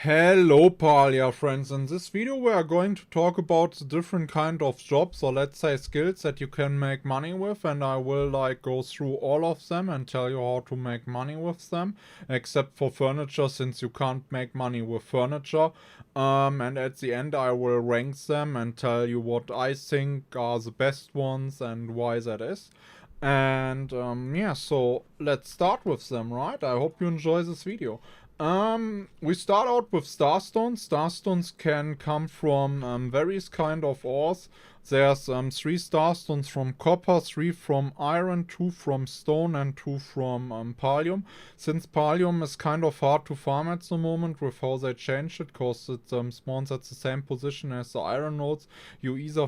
Hello Palia friends, in this video we are going to talk about the different kind of jobs, or let's say skills that you can make money with, and I will go through all of them and tell you how to make money with them, except for furniture since you can't make money with furniture. And at the end I will rank them and tell you what I think are the best ones and why that is. And yeah, so let's start with them, right? I hope you enjoy this video. We start out with Starstones. Starstones can come from various kind of ores. There's 3 Starstones from copper, 3 from iron, 2 from stone, and 2 from pallium. Since pallium is kind of hard to farm at the moment with how they changed it, cause it spawns at the same position as the iron nodes, you either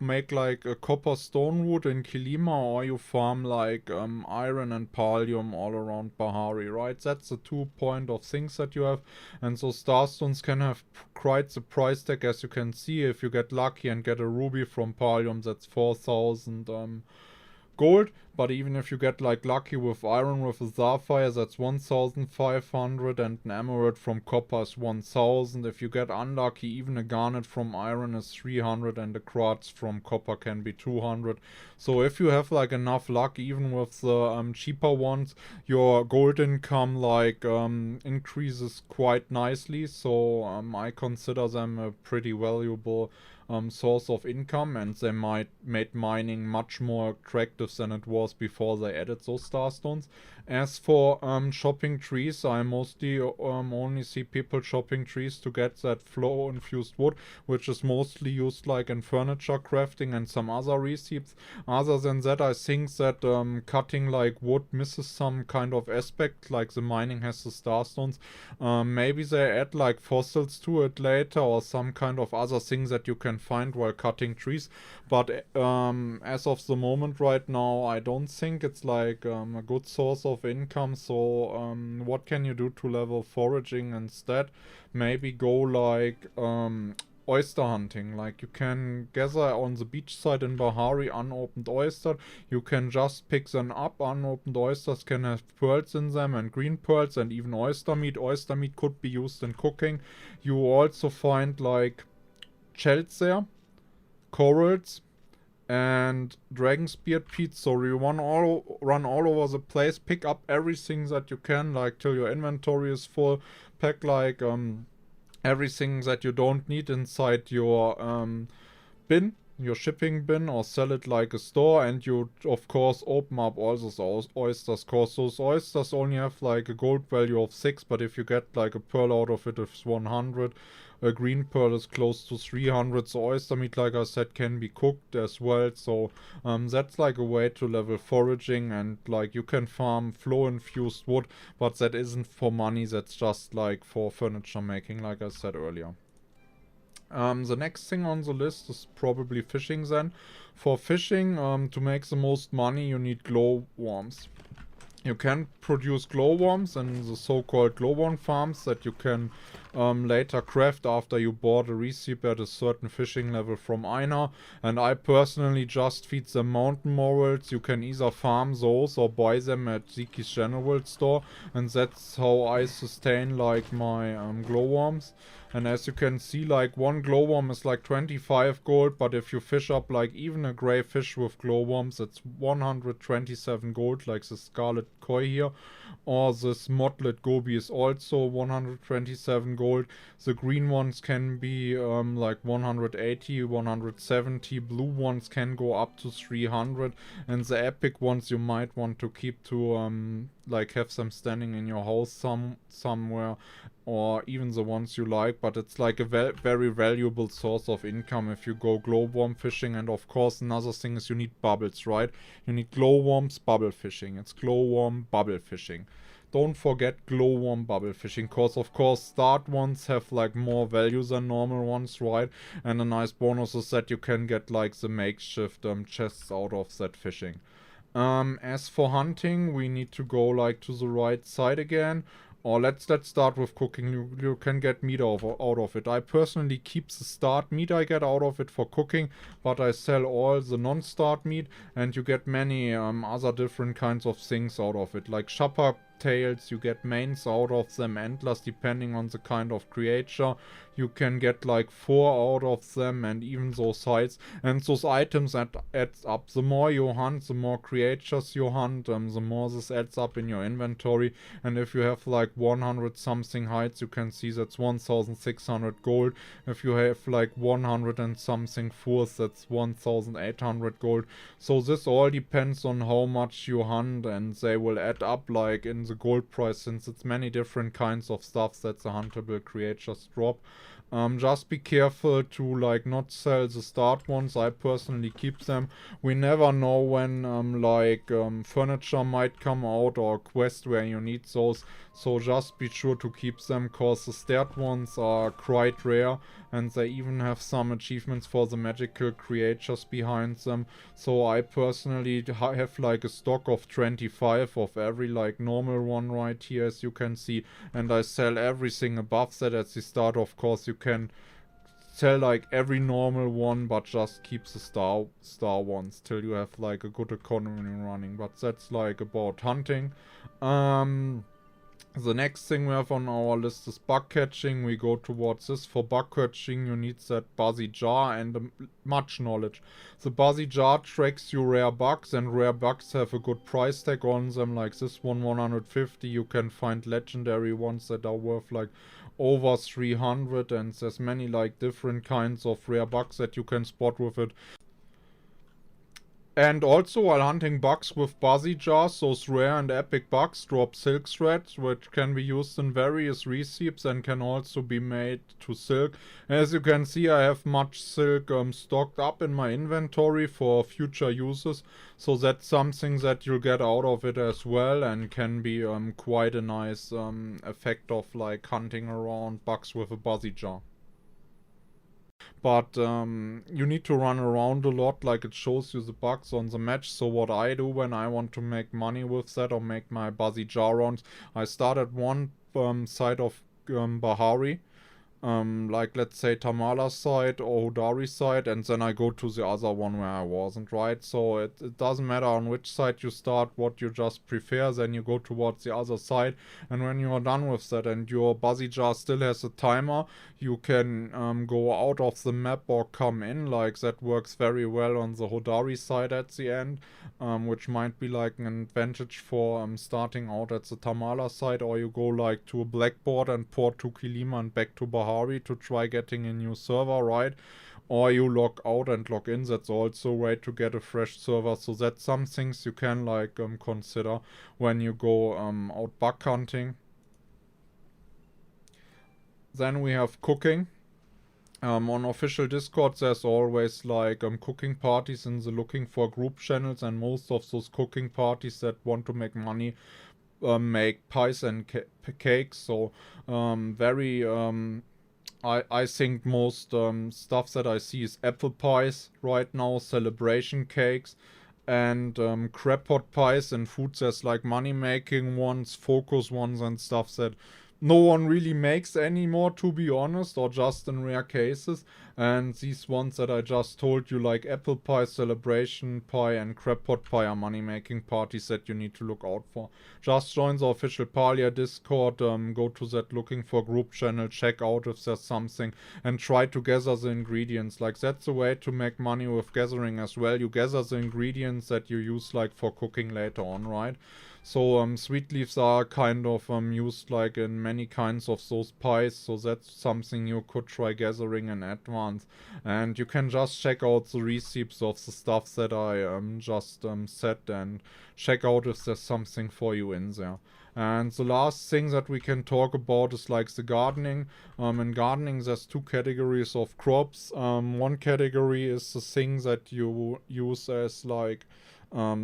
make like a copper stone root in Kilima, or you farm like iron and pallium all around Bahari, right? That's the 2 point of things that you have, and so Starstones can have quite the price tag, as you can see. If you get lucky and get a ruby from pallium, that's 4,000 gold. But even if you get like lucky with iron with a sapphire, that's 1,500, and an emerald from copper is 1,000. If you get unlucky, even a garnet from iron is 300, and a quartz from copper can be 200. So if you have like enough luck, even with the cheaper ones, your gold income increases quite nicely. So I consider them a pretty valuable source of income, and they made mining much more attractive than it was before they added those Starstones. As for chopping trees, I mostly only see people chopping trees to get that flow infused wood, which is mostly used like in furniture crafting and some other recipes. Other than that, I think that cutting like wood misses some kind of aspect, like the mining has the Starstones. Maybe they add like fossils to it later, or some kind of other things that you can find while cutting trees. But as of the moment right now, I don't think it's like a good source of income. So what can you do to level foraging instead? Maybe go like oyster hunting. Like you can gather on the beach side in Bahari unopened oyster. You can just pick them up. Unopened oysters can have pearls in them, and green pearls, and even oyster meat. Oyster meat could be used in cooking. You also find like shells there, corals, and dragon's beard peat. So you run all over the place, pick up everything that you can, like till your inventory is full. Pack like everything that you don't need inside your bin, your shipping bin, or sell it like a store. And you of course open up all those oysters, cause those oysters only have like a gold value of 6, but if you get like a pearl out of it, it's 100. A green pearl is close to 300. So oyster meat, like I said, can be cooked as well. So that's like a way to level foraging, and like you can farm flow infused wood, but that isn't for money, that's just like for furniture making, like I said earlier. The next thing on the list is probably fishing then. For fishing, to make the most money, you need glowworms. You can produce glowworms in the so-called glowworm farms that you can later craft after you bought a recipe at a certain fishing level from Einar. And I personally just feed them mountain morels. You can either farm those or buy them at Ziki's General Store, and that's how I sustain like my glowworms. And as you can see, like one glowworm is like 25 gold, but if you fish up like even a grey fish with glowworms, it's 127 gold, like the scarlet koi here. Or this mottled goby is also 127 gold. The green ones can be like 180, 170. Blue ones can go up to 300. And the epic ones you might want to keep to like have them standing in your house somewhere, or even the ones you like. But it's like a very valuable source of income if you go glowworm fishing. And of course another thing is you need bubbles, right? You need glowworms bubble fishing. It's glowworm bubble fishing. Don't forget glowworm bubble fishing, cause of course start ones have like more value than normal ones, right? And a nice bonus is that you can get like the makeshift chests out of that fishing. As for hunting, we need to go like to the right side again. Or let's start with cooking. You can get meat out of it. I personally keep the start meat I get out of it for cooking, but I sell all the non-start meat, and you get many other different kinds of things out of it. Like tails, you get mains out of them, endless, depending on the kind of creature. You can get like 4 out of them, and even those hides. And those items adds up. The more you hunt, the more creatures you hunt, the more this adds up in your inventory. And if you have like 100 something hides, you can see that's 1600 gold. If you have like 100 and something furs, that's 1800 gold. So this all depends on how much you hunt, and they will add up like in the gold price, since it's many different kinds of stuff that the huntable creatures drop. Just be careful to like not sell the start ones. I personally keep them. We never know when furniture might come out or a quest where you need those. So just be sure to keep them, cause the start ones are quite rare, and they even have some achievements for the magical creatures behind them. So I personally have like a stock of 25 of every like normal one right here, as you can see, and I sell everything above that at the start. Of course you can sell like every normal one, but just keep the star ones till you have like a good economy running. But that's like about hunting. The next thing we have on our list is bug catching. We go towards this. For bug catching you need that buzzy jar and much knowledge. The buzzy jar tracks you rare bugs, and rare bugs have a good price tag on them, like this one 150. You can find legendary ones that are worth like over 300, and there's many like different kinds of rare bugs that you can spot with it. And also, while hunting bugs with buzzy jars, those rare and epic bugs drop silk threads, which can be used in various recipes and can also be made to silk. As you can see, I have much silk stocked up in my inventory for future uses, so that's something that you'll get out of it as well, and can be quite a nice effect of like hunting around bugs with a buzzy jar. But you need to run around a lot, like it shows you the bugs on the match. So what I do when I want to make money with that or make my buzzy jar rounds, I start at one side of Bahari, like let's say Tamala side or Hodari side, and then I go to the other one where I wasn't, right? So it doesn't matter on which side you start, what you just prefer, then you go towards the other side, and when you are done with that and your buzzy jar still has a timer, you can go out of the map or come in. Like that works very well on the Hodari side at the end, which might be like an advantage for starting out at the Tamala side, or you go like to a blackboard and port to Kilima and back to Bahari to try getting a new server, right? Or you log out and log in. That's also a way to get a fresh server. So that's some things you can like consider when you go out bug hunting. Then we have cooking. On official Discord there's always like cooking parties in the looking for group channels, and most of those cooking parties that want to make money make pies and cakes. So I think most stuff that I see is apple pies right now, celebration cakes, and crab pot pies, and foods there's like money making ones, focus ones, and stuff that no one really makes anymore, to be honest, or just in rare cases. And these ones that I just told you, like apple pie, celebration pie, and crab pot pie, are money making parties that you need to look out for. Just join the official Palia Discord, go to that looking for group channel, check out if there's something, and try to gather the ingredients. Like that's a way to make money with gathering as well. You gather the ingredients that you use like for cooking later on, right? So sweet leaves are kind of used like in many kinds of those pies, so that's something you could try gathering in advance. And you can just check out the recipes of the stuff that I just said, and check out if there's something for you in there. And the last thing that we can talk about is like the gardening. In gardening there's two categories of crops. One category is the thing that you use as like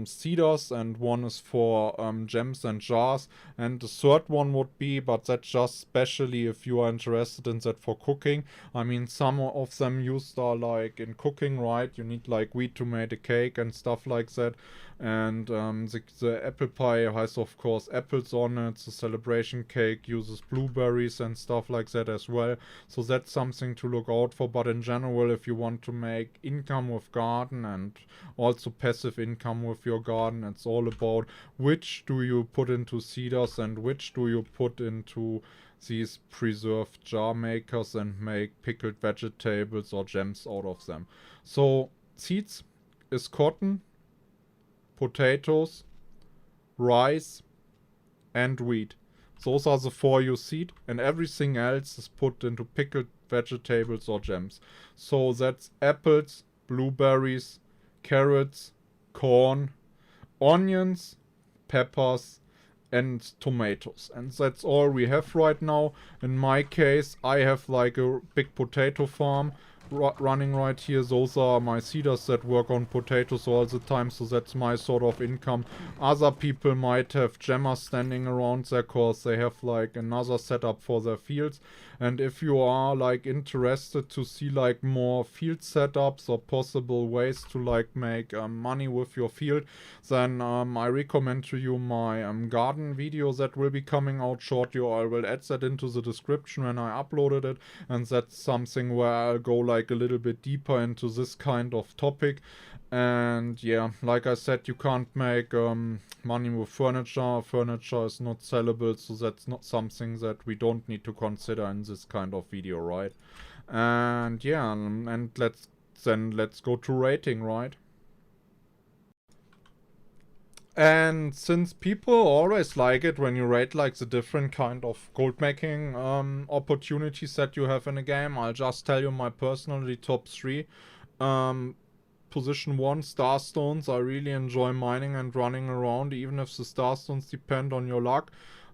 cedars, and one is for gems and jars, and the third one would be, but that's just especially if you are interested in that, for cooking. I mean, some of them used are like in cooking, right? You need like wheat to make a cake and stuff like that. And the apple pie has of course apples on it. The celebration cake uses blueberries and stuff like that as well. So that's something to look out for. But in general, if you want to make income with garden and also passive income with your garden, it's all about which do you put into seeders and which do you put into these preserved jar makers and make pickled vegetables or jams out of them. So seeds is cotton, potatoes, rice, and wheat. Those are the 4 you seed, and everything else is put into pickled vegetables or jams. So that's apples, blueberries, carrots, corn, onions, peppers, and tomatoes. And that's all we have right now. In my case, I have like a big potato farm running right here. Those are my seeders that work on potatoes all the time, so that's my sort of income. Other people might have jammers standing around there cause they have like another setup for their fields. And if you are like interested to see like more field setups or possible ways to like make money with your field, then I recommend to you my garden video that will be coming out shortly, or I will add that into the description when I uploaded it. And that's something where I'll go like a little bit deeper into this kind of topic. And yeah, like I said, you can't make money with furniture. Furniture is not sellable, so that's not something that we don't need to consider in this kind of video, right? And yeah, and let's go to rating, right? And since people always like it when you rate like the different kind of gold making opportunities that you have in a game, I'll just tell you my personally top 3. Position 1, Starstones. I really enjoy mining and running around, even if the Starstones depend on your luck.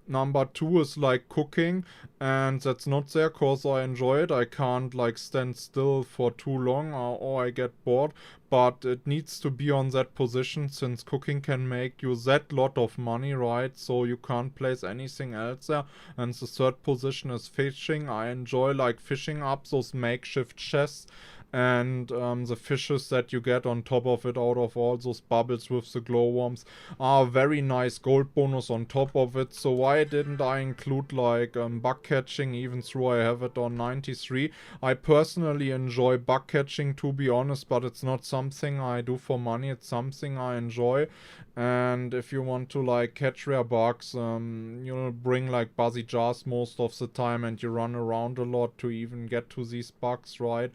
Number 2 is like cooking, and that's not there cause I enjoy it. I can't like stand still for too long or I get bored, but it needs to be on that position since cooking can make you that lot of money, right? So you can't place anything else there. And the third position is fishing. I enjoy like fishing up those makeshift chests and the fishes that you get on top of it out of all those bubbles with the glowworms are a very nice gold bonus on top of it. So why didn't I include like bug catching, even though I have it on 93? I personally enjoy bug catching, to be honest, but it's not something I do for money. It's something I enjoy. And if you want to like catch rare bugs, you bring like buzzy jars most of the time and you run around a lot to even get to these bugs, right?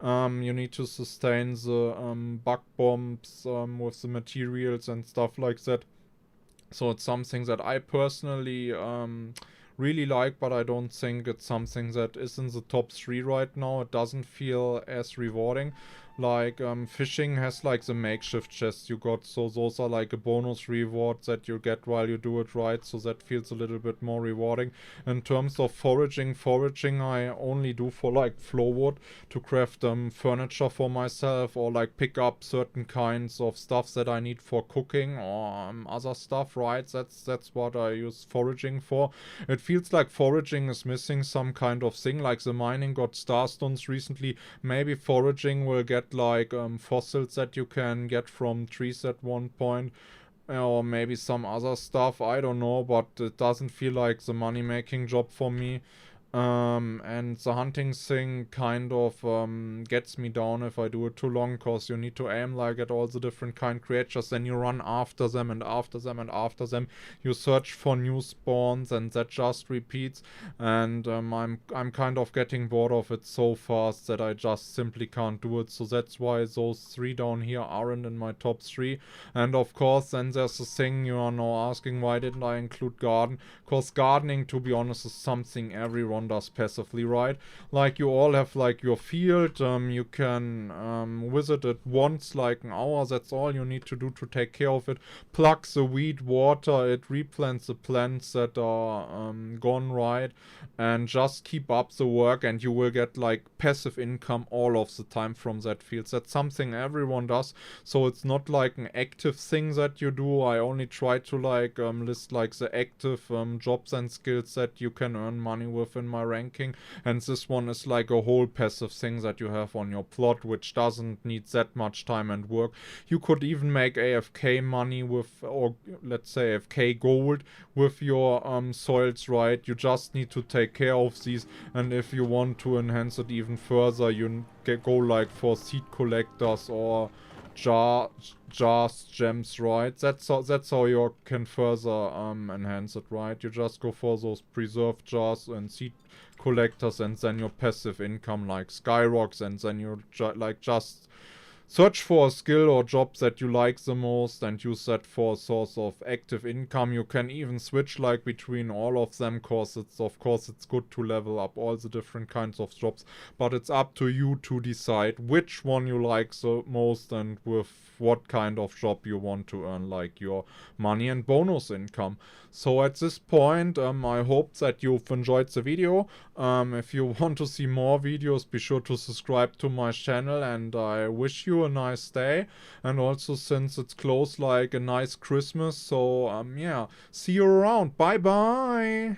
You need to sustain the bug bombs with the materials and stuff like that. So it's something that I personally really like, but I don't think it's something that is in the top 3 right now. It doesn't feel as rewarding. Like fishing has like the makeshift chests you got, so those are like a bonus reward that you get while you do it, right? So that feels a little bit more rewarding. In terms of foraging I only do for like floorwood to craft furniture for myself, or like pick up certain kinds of stuff that I need for cooking or other stuff, right? That's what I use foraging for. It feels like foraging is missing some kind of thing, like the mining got starstones recently. Maybe foraging will get like fossils that you can get from trees at one point, or maybe some other stuff, I don't know, but it doesn't feel like the money making job for me. And the hunting thing kind of gets me down if I do it too long, cause you need to aim like at all the different kind creatures, then you run after them and after them and after them. You search for new spawns and that just repeats, and I'm kind of getting bored of it so fast that I just simply can't do it. So that's why those 3 down here aren't in my top 3. And of course then there's the thing you are now asking, why didn't I include garden? Cause gardening, to be honest, is something everyone does passively, right? Like you all have like your field, you can visit it once like an hour, that's all you need to do to take care of it. Plug the weed, water it, replants the plants that are gone, right? And just keep up the work and you will get like passive income all of the time from that field. That's something everyone does, so it's not like an active thing that you do. I only try to like list like the active jobs and skills that you can earn money with in my ranking. And this one is like a whole passive thing that you have on your plot, which doesn't need that much time and work. You could even make AFK money with, or let's say AFK gold with your soils, right? You just need to take care of these, and if you want to enhance it even further, you go like for seed collectors or jars, gems, right? That's how you can further enhance it, right? You just go for those preserved jars and seed collectors, and then your passive income like skyrocks, and then you just search for a skill or job that you like the most and use that for a source of active income. You can even switch like between all of them, cause of course it's good to level up all the different kinds of jobs, but it's up to you to decide which one you like the most and with what kind of job you want to earn like your money and bonus income. So at this point, I hope that you've enjoyed the video. If you want to see more videos, be sure to subscribe to my channel, and I wish you a nice day. And also, since it's close, like a nice Christmas. So yeah, see you around. Bye bye.